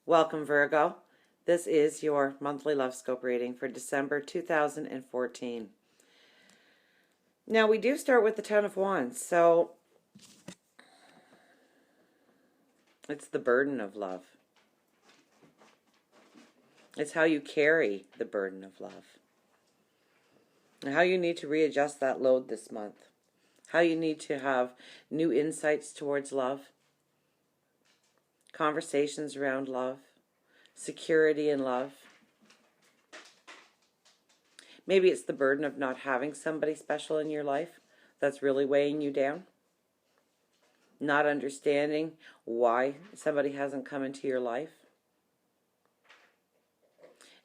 Welcome, Virgo. This is your monthly love scope reading for December 2014. Now, we do start with the Ten of Wands, so it's the burden of love. It's how you carry the burden of love. And how you need to readjust that load this month. How you need to have new insights towards love. Conversations around love. Security in love. Maybe it's the burden of not having somebody special in your life that's really weighing you down. Not understanding why somebody hasn't come into your life.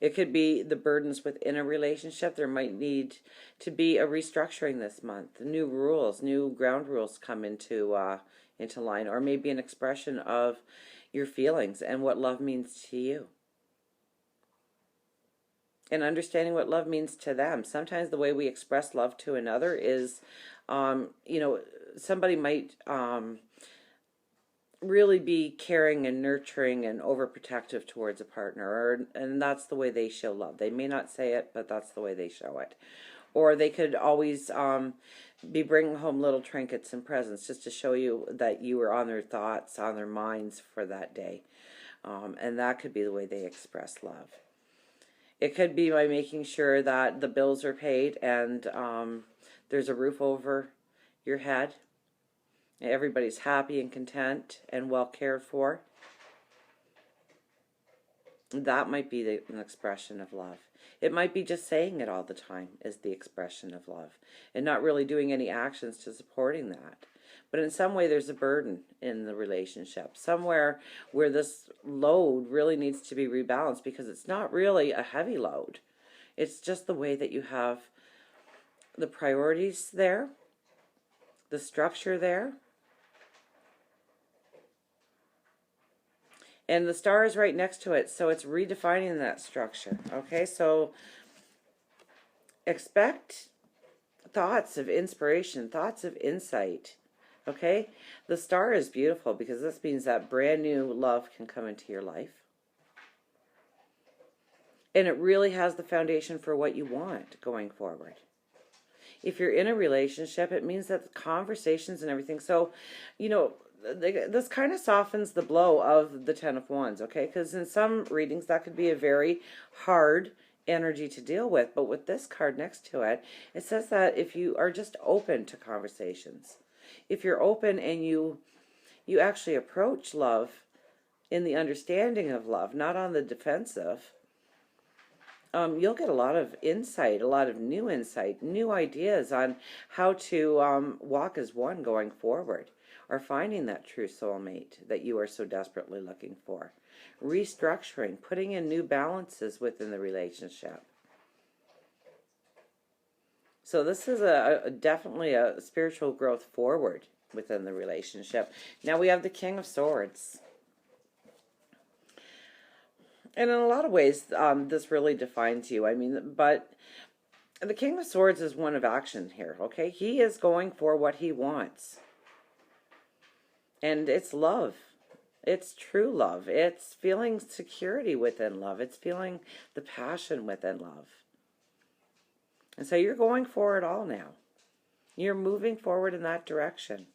It could be the burdens within a relationship. There might need to be a restructuring this month. New rules, new ground rules come into line, or maybe an expression of your feelings and what love means to you. And understanding what love means to them. Sometimes the way we express love to another is, somebody might really be caring and nurturing and overprotective towards a partner, and that's the way they show love. They may not say it, but that's the way they show it. Or they could always be bringing home little trinkets and presents just to show you that you were on their thoughts, on their minds for that day. And that could be the way they express love. It could be by making sure that the bills are paid and there's a roof over your head. Everybody's happy and content and well cared for. That might be an expression of love. It might be just saying it all the time is the expression of love and not really doing any actions to supporting that. But in some way there's a burden in the relationship. Somewhere where this load really needs to be rebalanced because it's not really a heavy load. It's just the way that you have the priorities there, the structure there. And the star is right next to it, so it's redefining that structure. Okay, so expect thoughts of inspiration, thoughts of insight. Okay, the star is beautiful because this means that brand new love can come into your life. And it really has the foundation for what you want going forward. If you're in a relationship, it means that the conversations and everything. So, this kind of softens the blow of the Ten of Wands, okay? Because in some readings, that could be a very hard energy to deal with. But with this card next to it, it says that if you are just open to conversations, if you're open and you actually approach love in the understanding of love, not on the defensive, you'll get a lot of insight, a lot of new insight, new ideas on how to walk as one going forward, or finding that true soulmate that you are so desperately looking for. Restructuring, putting in new balances within the relationship. So this is definitely a spiritual growth forward within the relationship. Now we have the King of Swords. And in a lot of ways, this really defines you. But the King of Swords is one of action here, okay? He is going for what he wants. And it's love. It's true love. It's feeling security within love. It's feeling the passion within love. And so you're going for it all now. You're moving forward in that direction.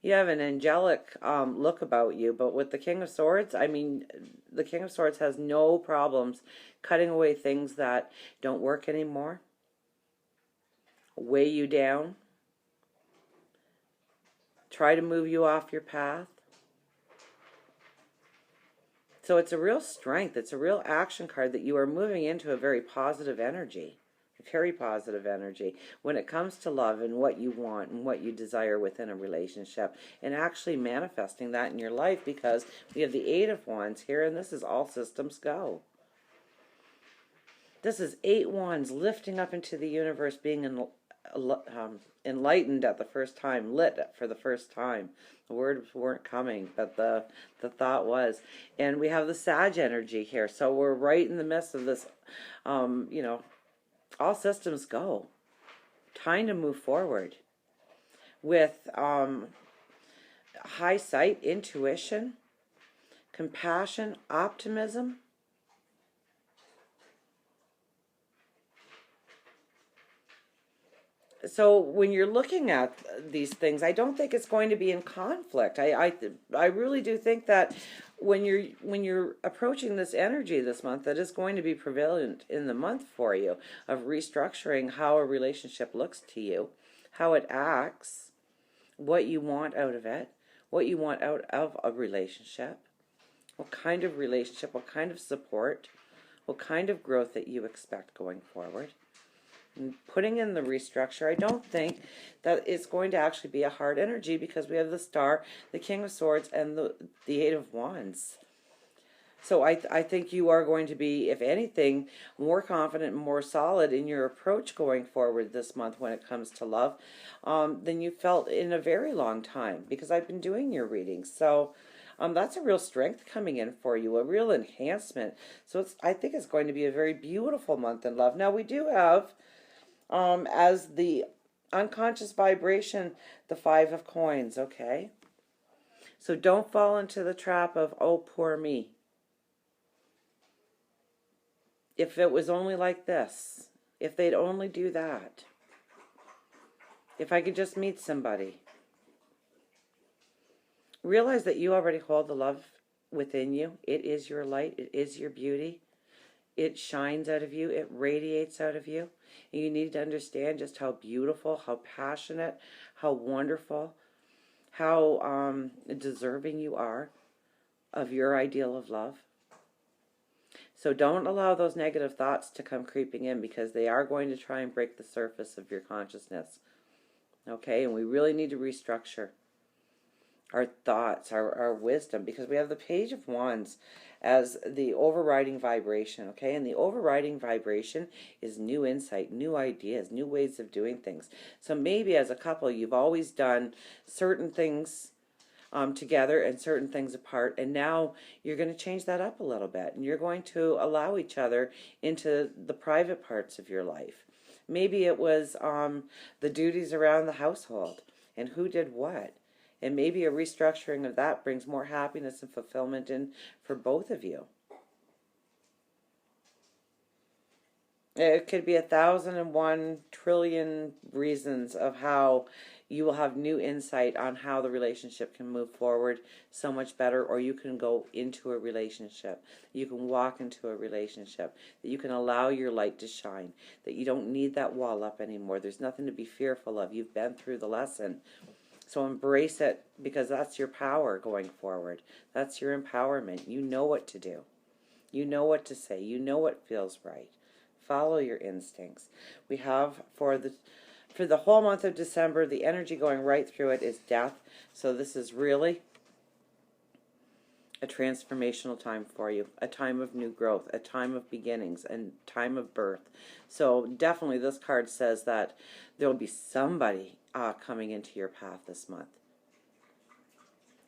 You have an angelic look about you, but with the King of Swords, the King of Swords has no problems cutting away things that don't work anymore, weigh you down, try to move you off your path. So it's a real strength. It's a real action card that you are moving into a very positive energy. Very positive energy when it comes to love and what you want and what you desire within a relationship, and actually manifesting that in your life, because we have the Eight of Wands here, and this is all systems go. This is 8 wands lifting up into the universe, being enlightened at the first time, lit for the first time. The words weren't coming, but the thought was. And we have the Sag energy here, so we're right in the midst of this, all systems go. Time to move forward with high sight, intuition, compassion, optimism. So when you're looking at these things, I don't think it's going to be in conflict. I really do think that when you're approaching this energy this month, that is going to be prevalent in the month for you, of restructuring how a relationship looks to you, how it acts, what you want out of it, what you want out of a relationship, what kind of relationship, what kind of support, what kind of growth that you expect going forward. And putting in the restructure, I don't think that it's going to actually be a hard energy, because we have the Star, the King of Swords, and the Eight of Wands. So I think you are going to be, if anything, more confident and more solid in your approach going forward this month when it comes to love than you felt in a very long time, because I've been doing your readings. So that's a real strength coming in for you, a real enhancement. So I think it's going to be a very beautiful month in love. Now, we do have, as the unconscious vibration, the Five of Coins, okay? So don't fall into the trap of, oh, poor me. If it was only like this, if they'd only do that, if I could just meet somebody. Realize that you already hold the love within you. It is your light. It is your beauty. It shines out of you. It radiates out of you. And you need to understand just how beautiful, how passionate, how wonderful, how deserving you are of your ideal of love. So don't allow those negative thoughts to come creeping in, because they are going to try and break the surface of your consciousness. Okay, and we really need to restructure our thoughts, our wisdom, because we have the Page of Wands as the overriding vibration, okay? And the overriding vibration is new insight, new ideas, new ways of doing things. So maybe as a couple, you've always done certain things together and certain things apart, and now you're going to change that up a little bit, and you're going to allow each other into the private parts of your life. Maybe it was the duties around the household and who did what. And maybe a restructuring of that brings more happiness and fulfillment in for both of you. It could be 1,001 trillion reasons of how you will have new insight on how the relationship can move forward so much better, or you can go into a relationship, you can walk into a relationship, that you can allow your light to shine, that you don't need that wall up anymore. There's nothing to be fearful of. You've been through the lesson. So embrace it, because that's your power going forward. That's your empowerment. You know what to do. You know what to say. You know what feels right. Follow your instincts. We have for the whole month of December, the energy going right through it is death. So this is really a transformational time for you, a time of new growth, a time of beginnings, and time of birth. So definitely this card says that there will be somebody coming into your path this month.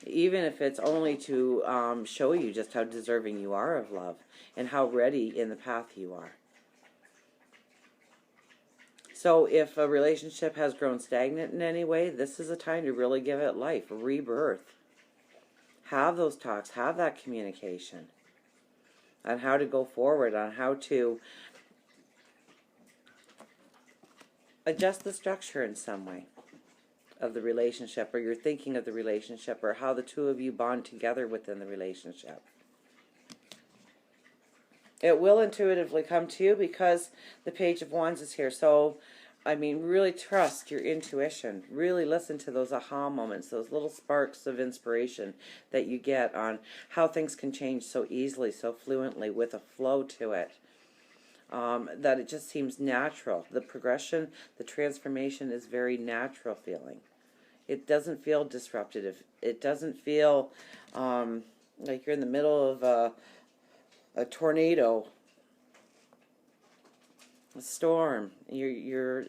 Even if it's only to show you just how deserving you are of love and how ready in the path you are. So if a relationship has grown stagnant in any way, this is a time to really give it life, a rebirth. Have those talks, have that communication on how to go forward, on how to adjust the structure in some way of the relationship, or your thinking of the relationship, or how the two of you bond together within the relationship. It will intuitively come to you because the Page of Wands is here. So, I mean, really trust your intuition. Really listen to those aha moments, those little sparks of inspiration that you get on how things can change so easily, so fluently, with a flow to it. That it just seems natural. The progression, the transformation is very natural feeling. It doesn't feel disruptive. It doesn't feel like you're in the middle of a tornado, a storm. You're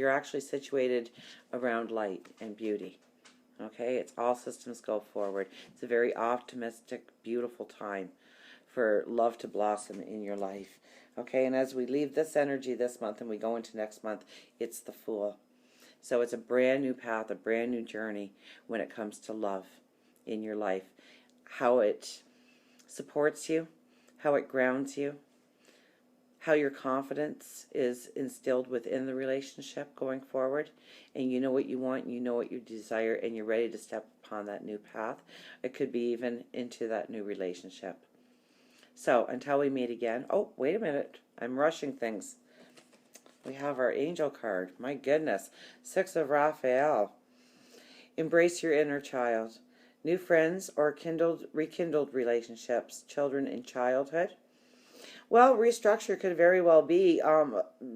actually situated around light and beauty. Okay, it's all systems go forward. It's a very optimistic, beautiful time for love to blossom in your life. Okay, and as we leave this energy this month and we go into next month, it's the Fool. So it's a brand new path, a brand new journey when it comes to love in your life. How it supports you, how it grounds you, how your confidence is instilled within the relationship going forward, and you know what you want, you know what you desire, and you're ready to step upon that new path. It could be even into that new relationship. So until we meet again, oh, wait a minute, I'm rushing things. We have our angel card. My goodness. 6 of Raphael. Embrace your inner child. New friends or rekindled relationships. Children in childhood. Well, restructure could very well be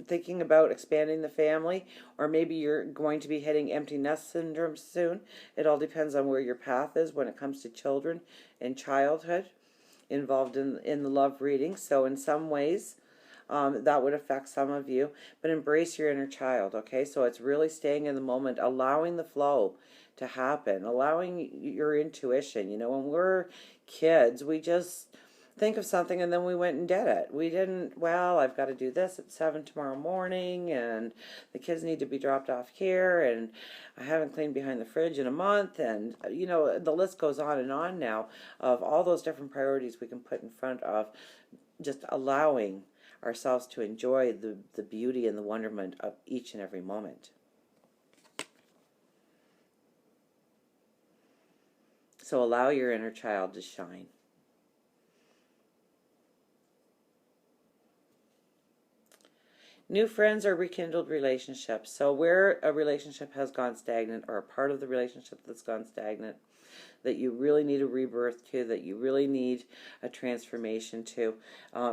thinking about expanding the family, or maybe you're going to be hitting empty nest syndrome soon. It all depends on where your path is when it comes to children and childhood involved in the love reading. So in some ways, that would affect some of you, but embrace your inner child, okay? So it's really staying in the moment, allowing the flow to happen, allowing your intuition. You know, when we're kids, we just think of something and then we went and did it. We didn't, well, I've got to do this at 7 tomorrow morning, and the kids need to be dropped off here, and I haven't cleaned behind the fridge in a month, and, you know, the list goes on and on now of all those different priorities we can put in front of just allowing ourselves to enjoy the beauty and the wonderment of each and every moment. So allow your inner child to shine. New friends or rekindled relationships. So where a relationship has gone stagnant, or a part of the relationship that's gone stagnant, that you really need a rebirth to, that you really need a transformation to,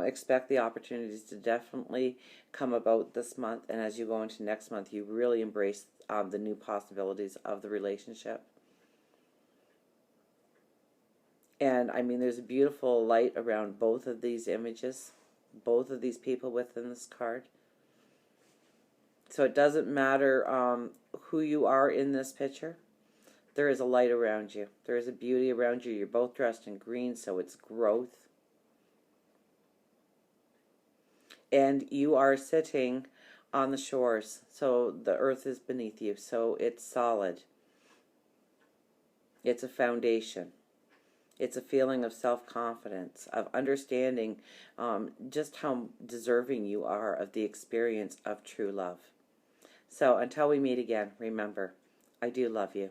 expect the opportunities to definitely come about this month. And as you go into next month, you really embrace the new possibilities of the relationship. And I mean, there's a beautiful light around both of these images, both of these people within this card. So it doesn't matter who you are in this picture. There is a light around you. There is a beauty around you. You're both dressed in green, so it's growth. And you are sitting on the shores, so the earth is beneath you, so it's solid. It's a foundation. It's a feeling of self-confidence, of understanding just how deserving you are of the experience of true love. So until we meet again, remember, I do love you.